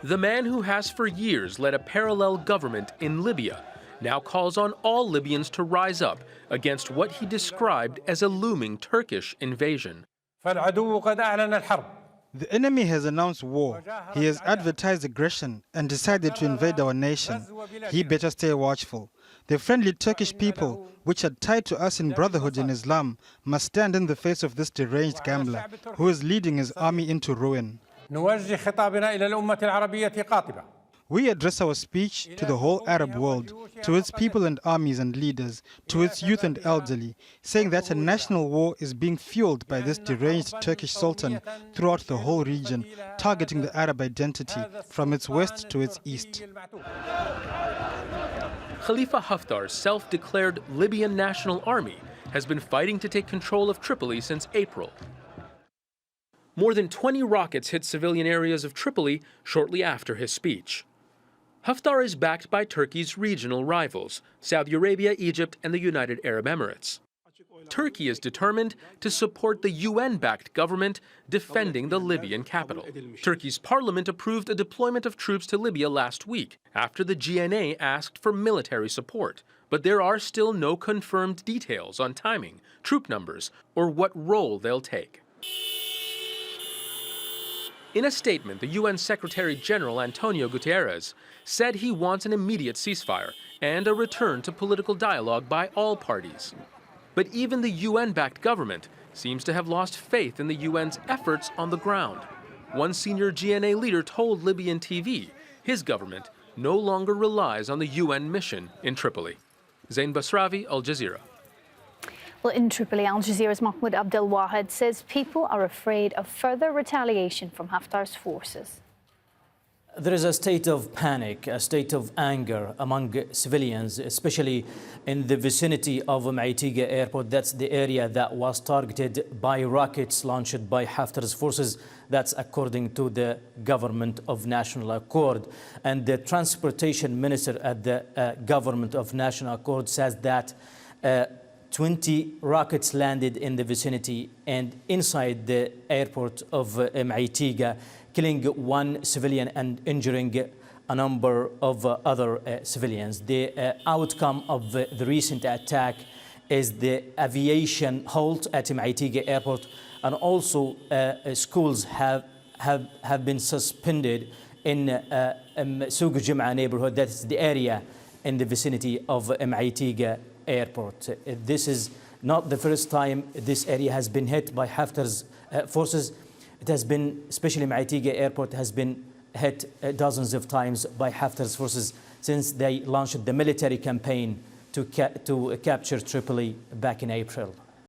The man who has for years led a parallel government in Libya now calls on all Libyans to rise up against what he described as a looming Turkish invasion. The enemy has announced war. He has advertised aggression and decided to invade our nation. He better stay watchful. The friendly Turkish people, which are tied to us in brotherhood in Islam, must stand in the face of this deranged gambler who is leading his army into ruin. We address our speech to the whole Arab world, to its people and armies and leaders, to its youth and elderly, saying that a national war is being fueled by this deranged Turkish sultan throughout the whole region, targeting the Arab identity from its west to its east. Khalifa Haftar's self-declared Libyan National Army has been fighting to take control of Tripoli since April. More than 20 rockets hit civilian areas of Tripoli shortly after his speech. Haftar is backed by Turkey's regional rivals, Saudi Arabia, Egypt, and the United Arab Emirates. Turkey is determined to support the UN-backed government defending the Libyan capital. Turkey's parliament approved a deployment of troops to Libya last week after the GNA asked for military support. But there are still no confirmed details on timing, troop numbers, or what role they'll take. In a statement, the UN Secretary-General Antonio Guterres said he wants an immediate ceasefire and a return to political dialogue by all parties. But even the UN-backed government seems to have lost faith in the UN's efforts on the ground. One senior GNA leader told Libyan TV his government no longer relies on the UN mission in Tripoli. Zein Basravi, Al Jazeera. Well, in Tripoli, Al Jazeera's Mahmoud Abdel Wahed says people are afraid of further retaliation from Haftar's forces. There is a state of panic, a state of anger among civilians, especially in the vicinity of Maitiga airport. That's the area that was targeted by rockets launched by Haftar's forces. That's according to the Government of National Accord. And the transportation minister at the Government of National Accord says that 20 rockets landed in the vicinity and inside the airport of Maitiga, killing one civilian and injuring a number of other civilians. The outcome of the recent attack is the aviation halt at Maitiga airport, and also schools have been suspended in Souq Jum'a neighborhood. That's the area in the vicinity of Maitiga airport. This is not the first time this area has been hit by Haftar's forces. It has been, especially Maitiga airport, has been hit dozens of times by Haftar's forces since they launched the military campaign to capture Tripoli back in April.